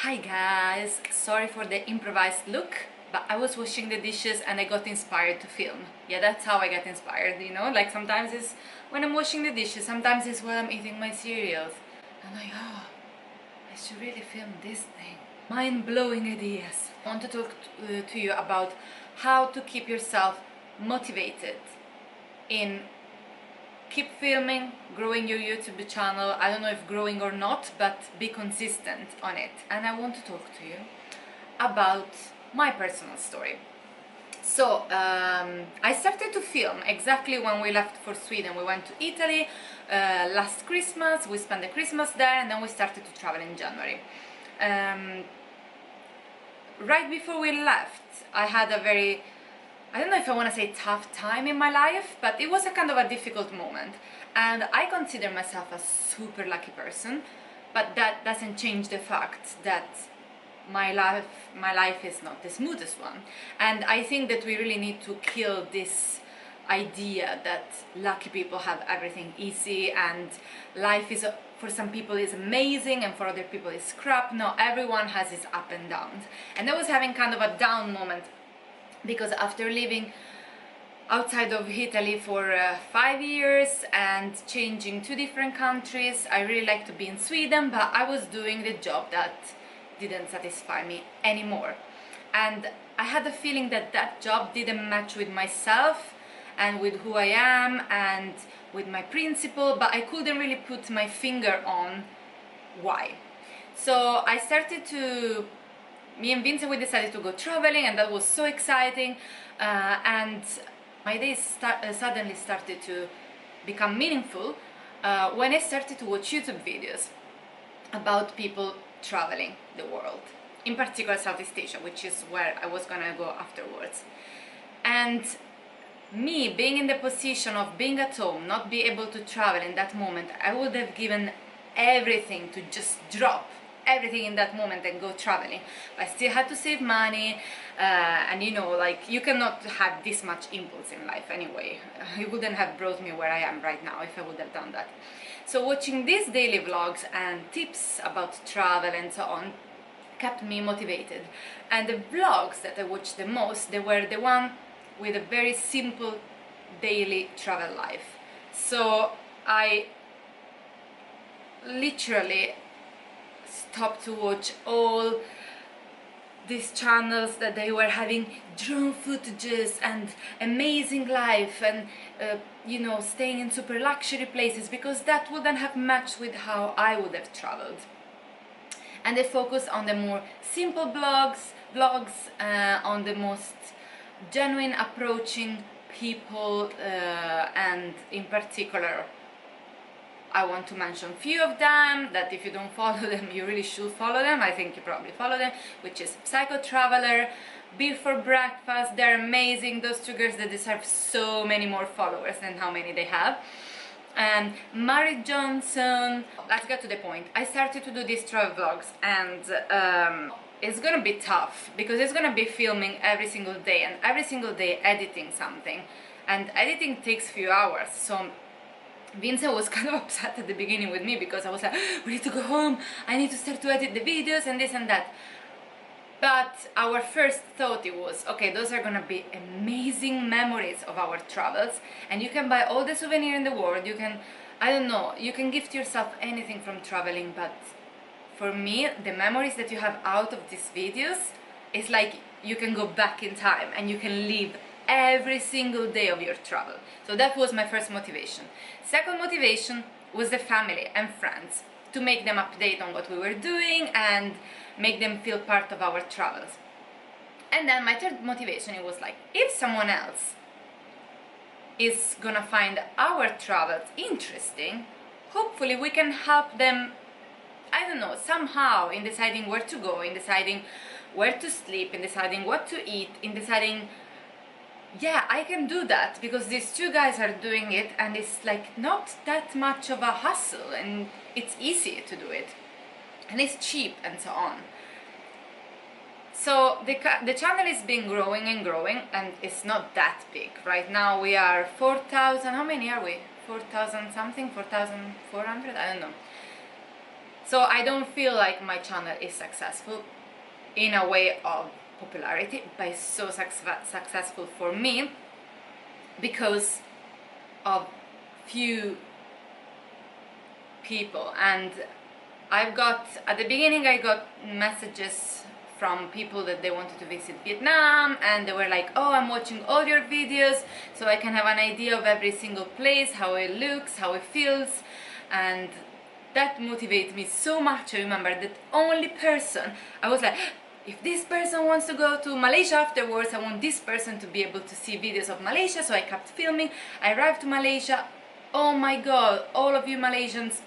Hi guys, sorry for the improvised look, but I was washing the dishes and I got inspired to film. Yeah, that's how I get inspired, you know, like sometimes it's when I'm washing the dishes, sometimes it's while I'm eating my cereals. I'm like, oh, I should really film this thing. Mind-blowing ideas. I want to talk to you about how to keep yourself motivated in keep filming, growing your YouTube channel. I don't know if growing or not, but be consistent on it. And I want to talk to you about my personal story. So I started to film exactly when we left for Sweden. We went to Italy last Christmas. We spent the Christmas there, and then we started to travel in January. Right before we left, I had a very, I don't know if I want to say tough time in my life, but it was a kind of a difficult moment. And I consider myself a super lucky person, but that doesn't change the fact that my life is not the smoothest one. And I think that we really need to kill this idea that lucky people have everything easy and life is, for some people is amazing and for other people is crap. No, everyone has its up and downs. And I was having kind of a down moment because after living outside of Italy for 5 years and changing to different countries, I really like to be in Sweden, but I was doing the job that didn't satisfy me anymore. And I had the feeling that that job didn't match with myself and with who I am and with my principle, but I couldn't really put my finger on why. So I started to, me and Vincent, we decided to go traveling, and that was so exciting, and my days suddenly started to become meaningful when I started to watch YouTube videos about people traveling the world, in particular Southeast Asia, which is where I was gonna go afterwards. And me being in the position of being at home, not be able to travel in that moment, I would have given everything to just drop everything in that moment and go traveling. But I still had to save money, and you know, like, you cannot have this much impulse in life anyway. It wouldn't have brought me where I am right now if I would have done that. So watching these daily vlogs and tips about travel and so on kept me motivated. And the vlogs that I watched the most, they were the one with a very simple daily travel life. So I literally stopped to watch all these channels that they were having drone footages and amazing life and you know, staying in super luxury places, because that wouldn't have matched with how I would have traveled. And they focus on the more simple vlogs, on the most genuine approaching people, and in particular I want to mention a few of them that if you don't follow them, you really should follow them. I think you probably follow them, which is Psycho Traveler, Beer for Breakfast. They're amazing, those two girls. They deserve so many more followers than how many they have. And Mary Johnson. Let's get to the point. I started to do these travel vlogs, and it's gonna be tough because it's gonna be filming every single day and every single day editing something, and editing takes a few hours. So Vincent was kind of upset at the beginning with me because I was like, we need to go home, I need to start to edit the videos and this and that. But our first thought, it was, okay, those are gonna be amazing memories of our travels, and you can buy all the souvenirs in the world, you can, I don't know, you can gift yourself anything from traveling, but for me, the memories that you have out of these videos, it's like you can go back in time and you can live every single day of your travel. So that was my first motivation. Second motivation was the family and friends, to make them update on what we were doing and make them feel part of our travels. And then my third motivation, it was like, if someone else is gonna find our travels interesting, hopefully we can help them, I don't know, somehow, in deciding where to go, in deciding where to sleep, in deciding what to eat, in deciding, yeah, I can do that because these two guys are doing it and it's like not that much of a hustle and it's easy to do it and it's cheap and so on. So the channel is been growing and growing, and it's not that big. Right now we are 4,000, how many are we? 4,000 something, 4,400, I don't know. So I don't feel like my channel is successful in a way of popularity, but it's so successful for me because of few people. And I've got, at the beginning I got messages from people that they wanted to visit Vietnam, and they were like, oh, I'm watching all your videos so I can have an idea of every single place, how it looks, how it feels, and that motivated me so much. I remember that only person, I was like, if this person wants to go to Malaysia afterwards, I want this person to be able to see videos of Malaysia, so I kept filming. I arrived to Malaysia, oh my god, all of you Malaysians,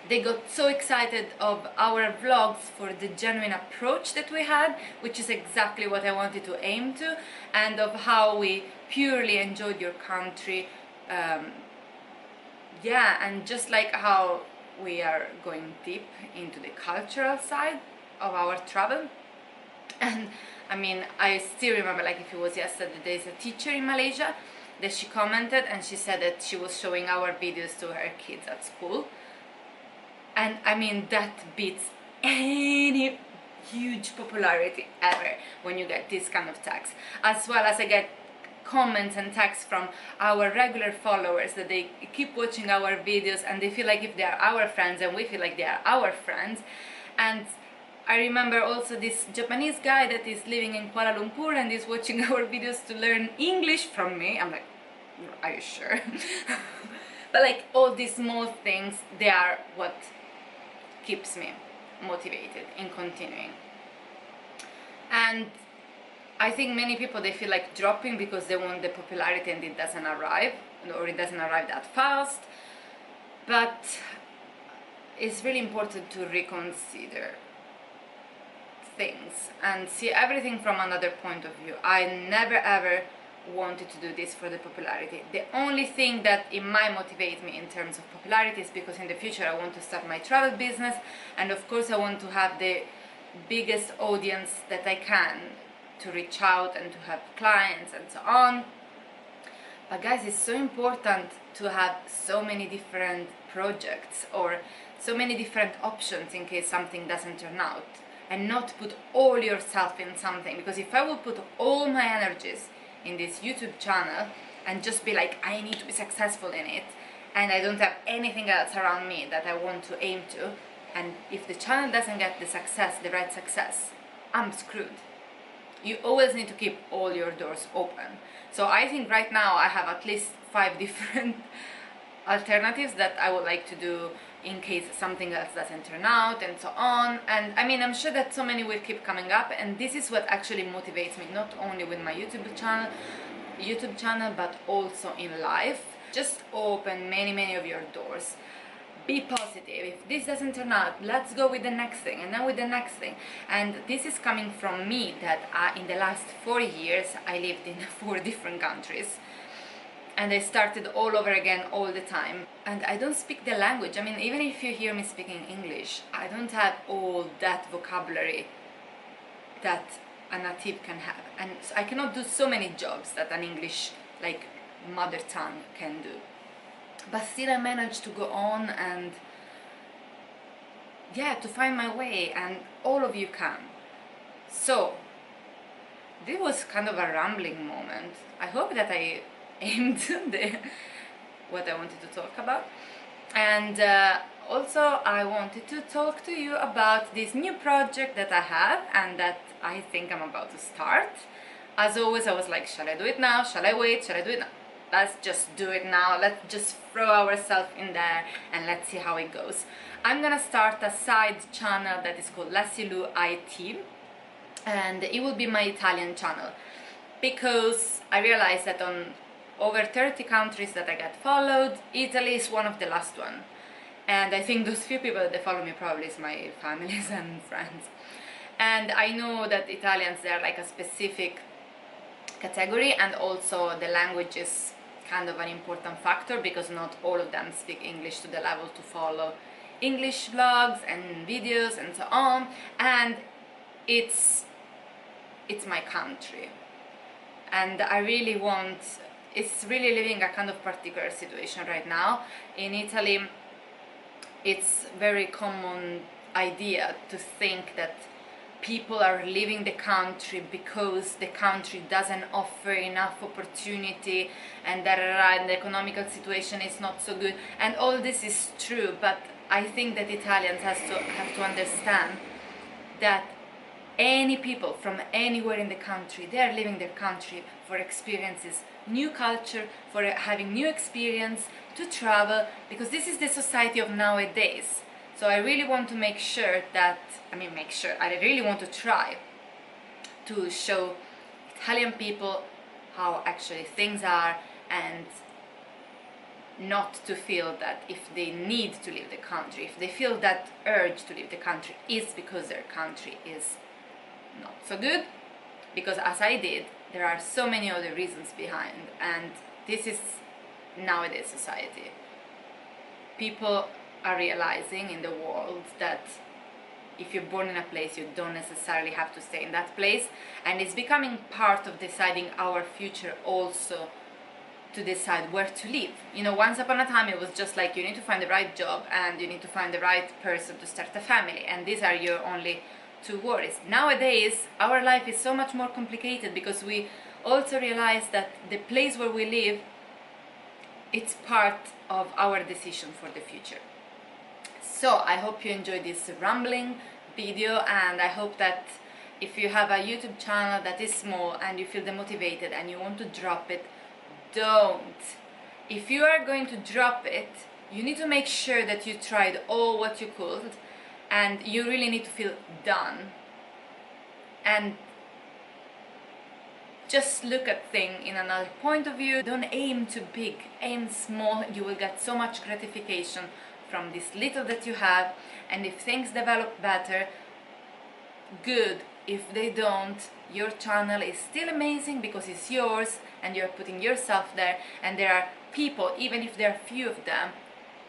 they got so excited of our vlogs for the genuine approach that we had, which is exactly what I wanted to aim to, and of how we purely enjoyed your country. Yeah, and just like how we are going deep into the cultural side of our travel. And I mean, I still remember, like if it was yesterday, there's a teacher in Malaysia that she commented, and she said that she was showing our videos to her kids at school. And I mean, that beats any huge popularity ever when you get this kind of tags. As well as I get comments and texts from our regular followers that they keep watching our videos and they feel like if they are our friends, and we feel like they are our friends. And I remember also this Japanese guy that is living in Kuala Lumpur and is watching our videos to learn English from me. I'm like, are you sure? But like all these small things, they are what keeps me motivated in continuing. And I think many people, they feel like dropping because they want the popularity and it doesn't arrive, or it doesn't arrive that fast. But it's really important to reconsider things and see everything from another point of view. I never ever wanted to do this for the popularity. The only thing that it might motivate me in terms of popularity is because in the future I want to start my travel business, and of course I want to have the biggest audience that I can to reach out and to have clients and so on. But guys, it's so important to have so many different projects or so many different options in case something doesn't turn out, and not put all yourself in something. Because if I would put all my energies in this YouTube channel and just be like, I need to be successful in it, and I don't have anything else around me that I want to aim to, and if the channel doesn't get the success, the right success, I'm screwed. You always need to keep all your doors open. So I think right now I have at least 5 different alternatives that I would like to do in case something else doesn't turn out and so on. And I mean, I'm sure that so many will keep coming up, and this is what actually motivates me, not only with my YouTube channel, but also in life. Just open many of your doors. Be positive. If this doesn't turn out, let's go with the next thing, and then with the next thing. And this is coming from me, that in the last 4 years I lived in 4 different countries, and I started all over again all the time. And I don't speak the language. I mean, even if you hear me speaking English, I don't have all that vocabulary that a native can have, and so I cannot do so many jobs that an English like mother tongue can do. But still I managed to go on and yeah, to find my way, and all of you can. So this was kind of a rambling moment. I hope that I aimed what I wanted to talk about. And also I wanted to talk to you about this new project that I have and that I think I'm about to start. As always, I was like, shall I do it now? Shall I wait? Shall I do it now? Let's just do it now. Let's just throw ourselves in there and let's see how it goes. I'm gonna start a side channel that is called LessiluIT, and it will be my Italian channel, because I realized that on over 30 countries that I get followed, Italy is one of the last one. And I think those few people that follow me probably is my families and friends. And I know that Italians, they're like a specific category, and also the language is kind of an important factor, because not all of them speak English to the level to follow English vlogs and videos and so on. And it's my country, and I really want, it's really living a kind of particular situation right now. In Italy, it's very common idea to think that people are leaving the country because the country doesn't offer enough opportunity and that the economical situation is not so good, and all this is true, but I think that Italians have to understand that any people from anywhere in the country, they are leaving their country for experiences, new culture, for having new experience, to travel, because this is the society of nowadays. So I really want to make sure that, I really want to try to show Italian people how actually things are, and not to feel that if they need to leave the country, if they feel that urge to leave the country, is because their country is not so good, because as I did, there are so many other reasons behind, and this is nowadays society. People are realizing in the world that if you're born in a place, you don't necessarily have to stay in that place, and it's becoming part of deciding our future also, to decide where to live. You know, once upon a time it was just like you need to find the right job and you need to find the right person to start a family, and these are your only two worries. Nowadays our life is so much more complicated, because we also realize that the place where we live, it's part of our decision for the future. So I hope you enjoyed this rambling video, and I hope that if you have a YouTube channel that is small and you feel demotivated and you want to drop it, don't. If you are going to drop it, you need to make sure that you tried all what you could, and you really need to feel done, and just look at things in another point of view. Don't aim too big, aim small. You will get so much gratification from this little that you have, and if things develop better, good. If they don't, your channel is still amazing because it's yours and you're putting yourself there, and there are people, even if there are few of them,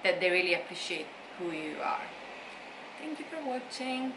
that they really appreciate who you are. Thank you for watching.